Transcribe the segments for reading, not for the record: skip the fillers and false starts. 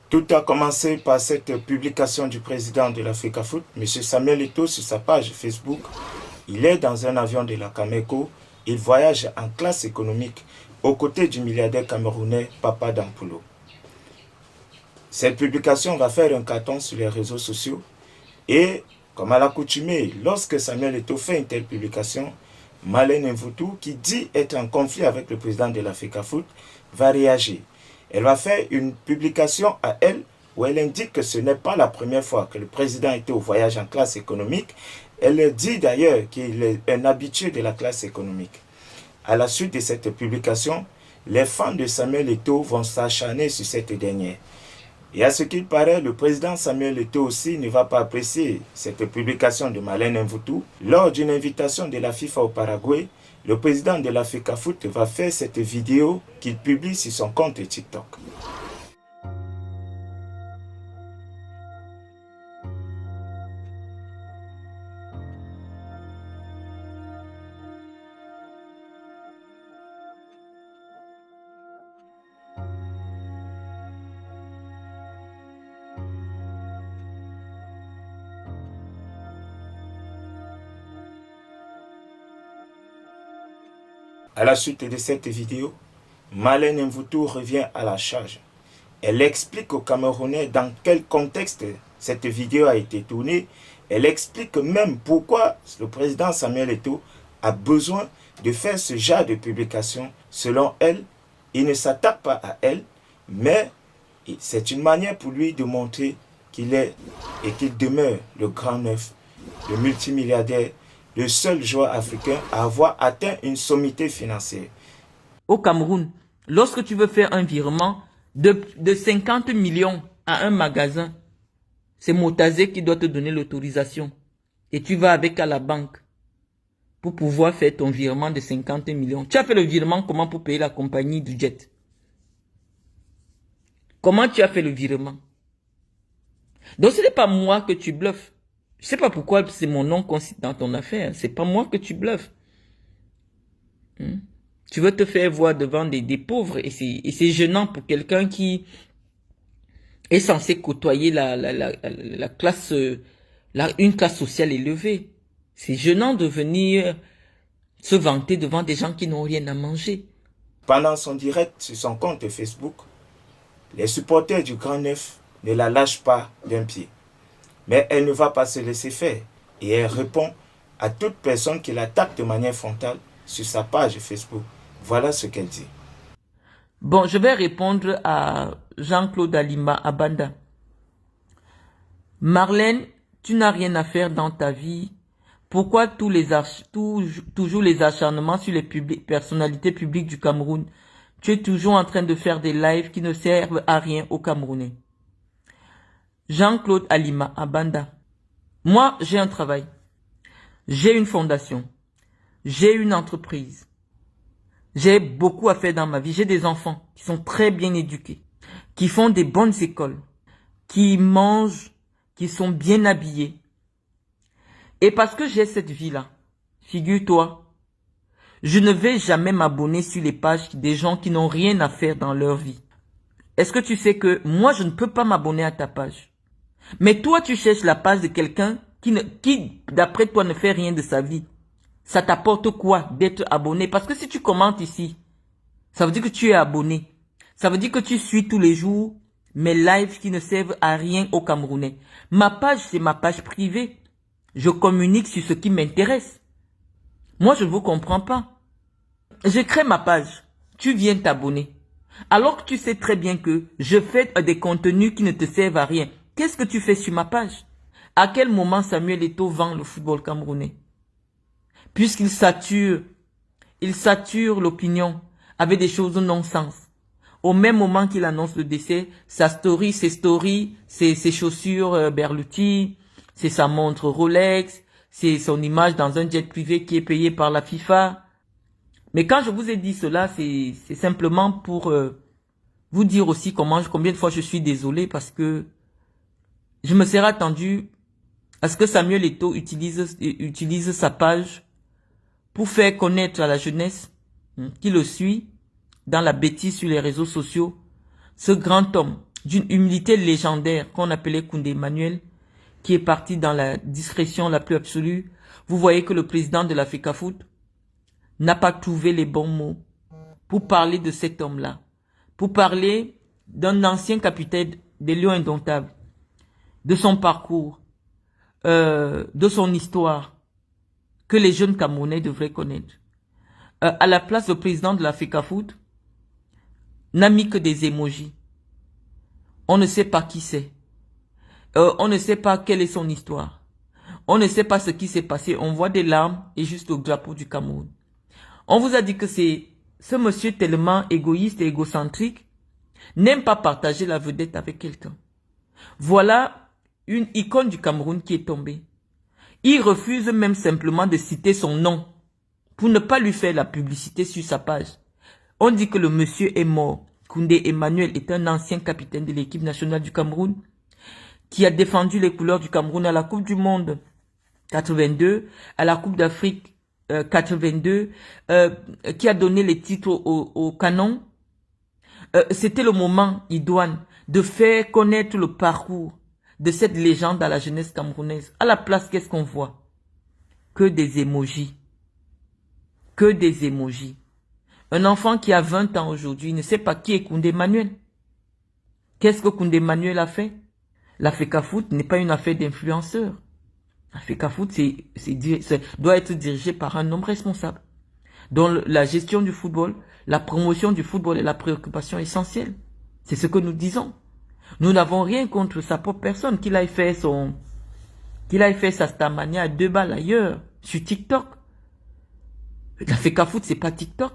Tout a commencé par cette publication du président de l'Africafoot, M. Samuel Eto'o, sur sa page Facebook. Il est dans un avion de la Cameco. Il voyage en classe économique aux côtés du milliardaire camerounais Papa Dampulo. Cette publication va faire un carton sur les réseaux sociaux et, comme à l'accoutumée, lorsque Samuel Eto'o fait une telle publication, Marlène Mvutu, qui dit être en conflit avec le président de l'Africafoot, va réagir. Elle va faire une publication à elle où elle indique que ce n'est pas la première fois que le président était au voyage en classe économique. Elle dit d'ailleurs qu'il est un habitué de la classe économique. À la suite de cette publication, les fans de Samuel Eto'o vont s'acharner sur cette dernière. Et à ce qu'il paraît, le président Samuel Eto'o aussi ne va pas apprécier cette publication de Marlène Mvutu. Lors d'une invitation de la FIFA au Paraguay, le président de l'Africafoot va faire cette vidéo qu'il publie sur son compte TikTok. À la suite de cette vidéo, Marlène Mvutu revient à la charge. Elle explique aux Camerounais dans quel contexte cette vidéo a été tournée. Elle explique même pourquoi le président Samuel Eto'o a besoin de faire ce genre de publication. Selon elle, il ne s'attaque pas à elle, mais c'est une manière pour lui de montrer qu'il est et qu'il demeure le grand neuf, le multimilliardaire, le seul joueur africain à avoir atteint une sommité financière. Au Cameroun, lorsque tu veux faire un virement de 50 millions à un magasin, c'est Motazé qui doit te donner l'autorisation. Et tu vas avec à la banque pour pouvoir faire ton virement de 50 millions. Tu as fait le virement comment pour payer la compagnie du jet? Comment tu as fait le virement? Donc ce n'est pas moi que tu bluffes. Je sais pas pourquoi c'est mon nom qu'on cite dans ton affaire. C'est pas moi que tu bluffes. Tu veux te faire voir devant des pauvres et c'est gênant pour quelqu'un qui est censé côtoyer la classe, une classe sociale élevée. C'est gênant de venir se vanter devant des gens qui n'ont rien à manger. Pendant son direct sur son compte Facebook, les supporters du Grand Neuf ne la lâchent pas d'un pied. Mais elle ne va pas se laisser faire et elle répond à toute personne qui l'attaque de manière frontale sur sa page Facebook. Voilà ce qu'elle dit. Bon, je vais répondre à Jean-Claude Alima Abanda. Marlène, tu n'as rien à faire dans ta vie. Pourquoi toujours les acharnements sur les personnalités publiques du Cameroun? Tu es toujours en train de faire des lives qui ne servent à rien aux Camerounais. Jean-Claude Alima Abanda. Moi, j'ai un travail. J'ai une fondation. J'ai une entreprise. J'ai beaucoup à faire dans ma vie. J'ai des enfants qui sont très bien éduqués, qui font des bonnes écoles, qui mangent, qui sont bien habillés. Et parce que j'ai cette vie-là, figure-toi, je ne vais jamais m'abonner sur les pages des gens qui n'ont rien à faire dans leur vie. Est-ce que tu sais que moi, je ne peux pas m'abonner à ta page? Mais toi, tu cherches la page de quelqu'un qui d'après toi, ne fait rien de sa vie. Ça t'apporte quoi d'être abonné? Parce que si tu commentes ici, ça veut dire que tu es abonné. Ça veut dire que tu suis tous les jours mes lives qui ne servent à rien aux Camerounais. Ma page, c'est ma page privée. Je communique sur ce qui m'intéresse. Moi, je ne vous comprends pas. Je crée ma page. Tu viens t'abonner. Alors que tu sais très bien que je fais des contenus qui ne te servent à rien. Qu'est-ce que tu fais sur ma page? À quel moment Samuel Eto'o vend le football camerounais? Puisqu'il sature l'opinion avec des choses non-sens. Au même moment qu'il annonce le décès, ses stories, ses chaussures Berluti, c'est sa montre Rolex, c'est son image dans un jet privé qui est payé par la FIFA. Mais quand je vous ai dit cela, c'est simplement pour vous dire aussi combien de fois je suis désolé parce que je me serais attendu à ce que Samuel Eto'o utilise sa page pour faire connaître à la jeunesse qui le suit dans la bêtise sur les réseaux sociaux ce grand homme, d'une humilité légendaire qu'on appelait Koundé Emmanuel, qui est parti dans la discrétion la plus absolue. Vous voyez que le président de la FECAFOOT n'a pas trouvé les bons mots pour parler de cet homme-là, pour parler d'un ancien capitaine des Lions Indomptables, de son parcours, de son histoire, que les jeunes Camerounais devraient connaître. À la place, le président de la FECAFOOT n'a mis que des émojis. On ne sait pas qui c'est. On ne sait pas quelle est son histoire. On ne sait pas ce qui s'est passé. On voit des larmes et juste le drapeau du Cameroun. On vous a dit que c'est ce monsieur tellement égoïste et égocentrique n'aime pas partager la vedette avec quelqu'un. Voilà une icône du Cameroun qui est tombée. Il refuse même simplement de citer son nom pour ne pas lui faire la publicité sur sa page. On dit que le monsieur est mort. Koundé Emmanuel est un ancien capitaine de l'équipe nationale du Cameroun qui a défendu les couleurs du Cameroun à la Coupe du Monde 82, à la Coupe d'Afrique 82, qui a donné les titres au canon. C'était le moment idoine de faire connaître le parcours de cette légende à la jeunesse camerounaise. À la place, qu'est-ce qu'on voit? Que des émojis. Que des émojis. Un enfant qui a 20 ans aujourd'hui ne sait pas qui est Koundé Emmanuel. Qu'est-ce que Koundé Emmanuel a fait? La FECAFOOT n'est pas une affaire d'influenceurs. La FECAFOOT doit être dirigée par un homme responsable, dont la gestion du football, la promotion du football est la préoccupation essentielle. C'est ce que nous disons. Nous n'avons rien contre sa propre personne, qu'il aille faire sa Starmania à 2 balles ailleurs, sur TikTok. La FECAFOOT, c'est pas TikTok.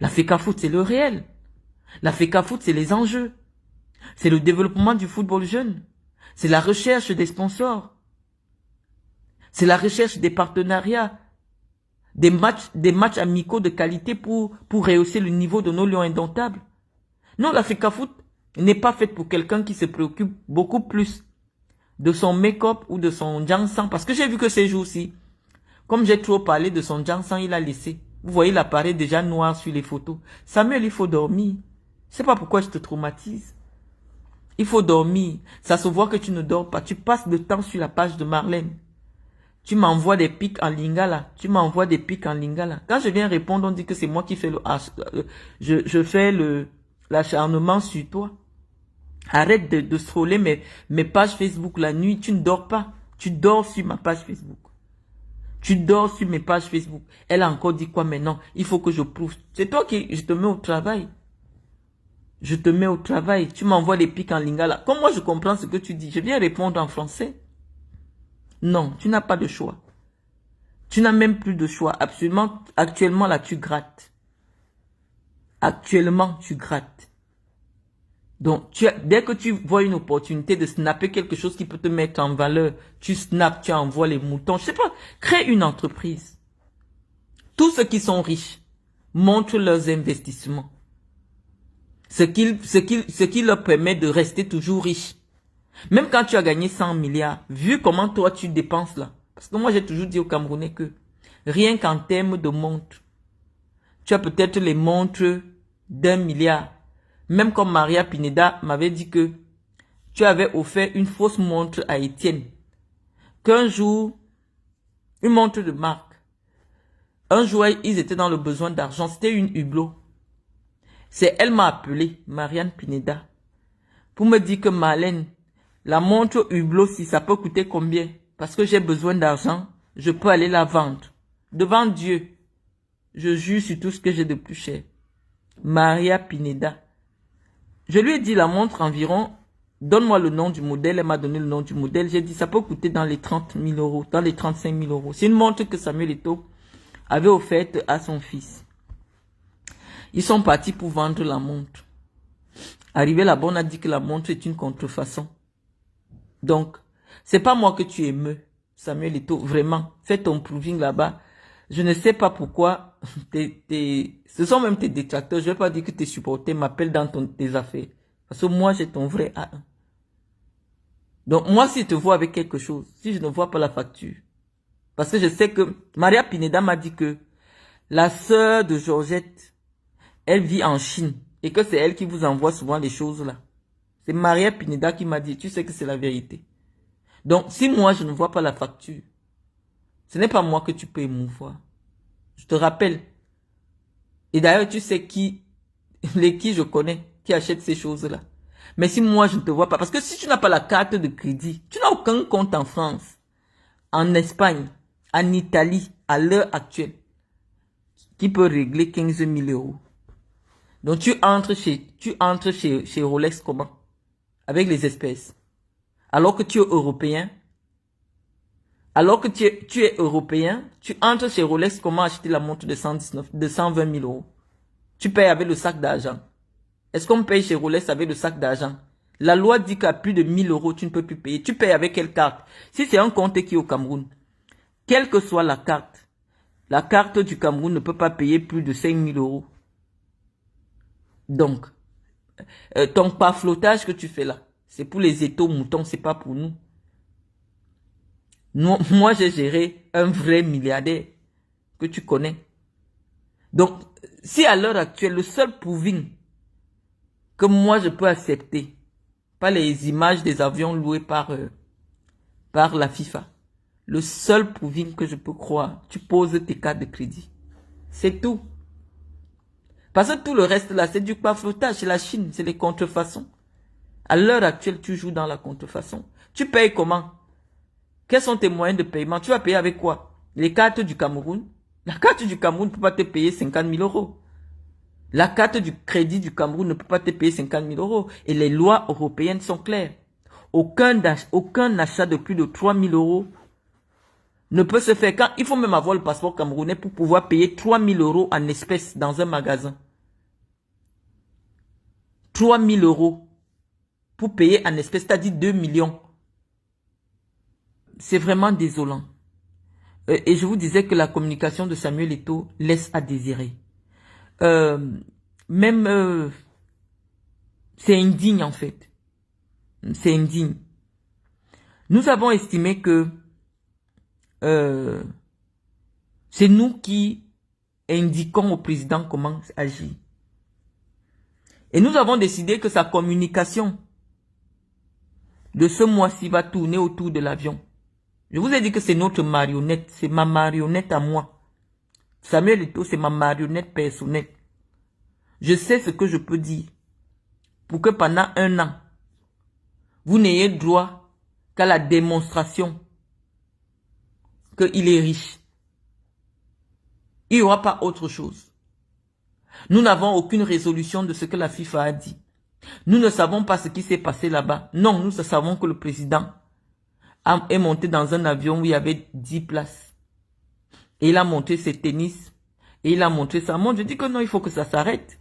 La FECAFOOT, c'est le réel. La FECAFOOT, c'est les enjeux. C'est le développement du football jeune. C'est la recherche des sponsors. C'est la recherche des partenariats. Des matchs amicaux de qualité pour rehausser le niveau de nos Lions Indomptables. Non, la FECAFOOT n'est pas faite pour quelqu'un qui se préoccupe beaucoup plus de son make-up ou de son Jansan. Parce que j'ai vu que ces jours-ci, comme j'ai trop parlé de son Jansan, il a laissé. Vous voyez l'appareil déjà noir sur les photos. Samuel, il faut dormir. Je sais pas pourquoi je te traumatise. Il faut dormir. Ça se voit que tu ne dors pas. Tu passes le temps sur la page de Marlène. Tu m'envoies des pics en lingala. Tu m'envoies des pics en lingala. Quand je viens répondre, on dit que c'est moi qui fais je fais l'acharnement sur toi. Arrête de scroller mes pages Facebook la nuit. Tu ne dors pas. Tu dors sur ma page Facebook. Tu dors sur mes pages Facebook. Elle a encore dit quoi maintenant? Il faut que je prouve. C'est toi qui, je te mets au travail. Je te mets au travail. Tu m'envoies des pics en lingala. Comme moi, je comprends ce que tu dis. Je viens répondre en français. Non, tu n'as pas de choix. Tu n'as même plus de choix. Absolument. Actuellement, là, tu grattes. Actuellement, tu grattes. Donc, dès que tu vois une opportunité de snapper quelque chose qui peut te mettre en valeur, tu snaps, tu envoies les moutons. Je sais pas, crée une entreprise. Tous ceux qui sont riches montrent leurs investissements. Ce qui leur permet de rester toujours riches. Même quand tu as gagné 100 milliards, vu comment toi tu dépenses là. Parce que moi j'ai toujours dit aux Camerounais que rien qu'en termes de montres, tu as peut-être les montres d'1 milliard. Même comme Maria Pineda m'avait dit que tu avais offert une fausse montre à Étienne. Qu'un jour, une montre de marque. Un jour, ils étaient dans le besoin d'argent. C'était une Hublot. Elle m'a appelé, Marianne Pineda, pour me dire que Marlène, la montre Hublot, si ça peut coûter combien? Parce que j'ai besoin d'argent, je peux aller la vendre. Devant Dieu, je jure sur tout ce que j'ai de plus cher. Maria Pineda. Je lui ai dit la montre environ, donne-moi le nom du modèle. Elle m'a donné le nom du modèle. J'ai dit ça peut coûter dans les 30 000 euros, dans les 35 000 euros. C'est une montre que Samuel Eto'o avait offerte à son fils. Ils sont partis pour vendre la montre. Arrivé là-bas, on a dit que la montre est une contrefaçon. Donc, c'est pas moi que tu émeus, Samuel Eto'o, vraiment. Fais ton proving là-bas. Je ne sais pas pourquoi ce sont même tes détracteurs. Je vais pas dire que tes supporters m'appellent dans tes affaires. Parce que moi, j'ai ton vrai A1. Donc, moi, si je te vois avec quelque chose, si je ne vois pas la facture, parce que je sais que Maria Pineda m'a dit que la sœur de Georgette, elle vit en Chine et que c'est elle qui vous envoie souvent les choses là. C'est Maria Pineda qui m'a dit, tu sais que c'est la vérité. Donc, si moi, je ne vois pas la facture, ce n'est pas moi que tu peux émouvoir. Je te rappelle. Et d'ailleurs, tu sais qui je connais, qui achète ces choses-là. Mais si moi, je ne te vois pas, parce que si tu n'as pas la carte de crédit, tu n'as aucun compte en France, en Espagne, en Italie, à l'heure actuelle, qui peut régler 15 000 euros. Donc, tu entres chez Rolex comment? Avec les espèces. Alors que tu es européen, tu es européen, tu entres chez Rolex comment acheter la montre de 120 000 euros. Tu payes avec le sac d'argent. Est-ce qu'on paye chez Rolex avec le sac d'argent? La loi dit qu'à plus de 1000 euros, tu ne peux plus payer. Tu payes avec quelle carte? Si c'est un compte qui est au Cameroun, quelle que soit la carte du Cameroun ne peut pas payer plus de 5 000 euros. Donc, ton paflotage que tu fais là, c'est pour les étaux moutons, c'est pas pour nous. Moi, j'ai géré un vrai milliardaire que tu connais. Donc, si à l'heure actuelle, le seul proving que moi je peux accepter, pas les images des avions loués par la FIFA, le seul proving que je peux croire, tu poses tes cartes de crédit. C'est tout. Parce que tout le reste là, c'est du paflotage, c'est la Chine, c'est les contrefaçons. À l'heure actuelle, tu joues dans la contrefaçon. Tu payes comment? Quels sont tes moyens de paiement? Tu vas payer avec quoi? Les cartes du Cameroun? La carte du Cameroun ne peut pas te payer 50 000 euros. La carte du crédit du Cameroun ne peut pas te payer 50 000 euros. Et les lois européennes sont claires. Aucun achat de plus de 3 000 euros ne peut se faire. Quand il faut même avoir le passeport camerounais pour pouvoir payer 3 000 euros en espèces dans un magasin. 3 000 euros pour payer en espèces, c'est-à-dire 2 millions. C'est vraiment désolant. Et je vous disais que la communication de Samuel Eto'o laisse à désirer. C'est indigne en fait. C'est indigne. Nous avons estimé que c'est nous qui indiquons au président comment agir. Et nous avons décidé que sa communication de ce mois-ci va tourner autour de l'avion. Je vous ai dit que c'est notre marionnette, c'est ma marionnette à moi. Samuel Eto'o, c'est ma marionnette personnelle. Je sais ce que je peux dire pour que pendant 1 an, vous n'ayez droit qu'à la démonstration qu'il est riche. Il n'y aura pas autre chose. Nous n'avons aucune résolution de ce que la FIFA a dit. Nous ne savons pas ce qui s'est passé là-bas. Non, nous savons que le président est monté dans un avion où il y avait 10 places. Et il a monté ses tennis. Et il a montré sa montre. Je dis que non, il faut que ça s'arrête.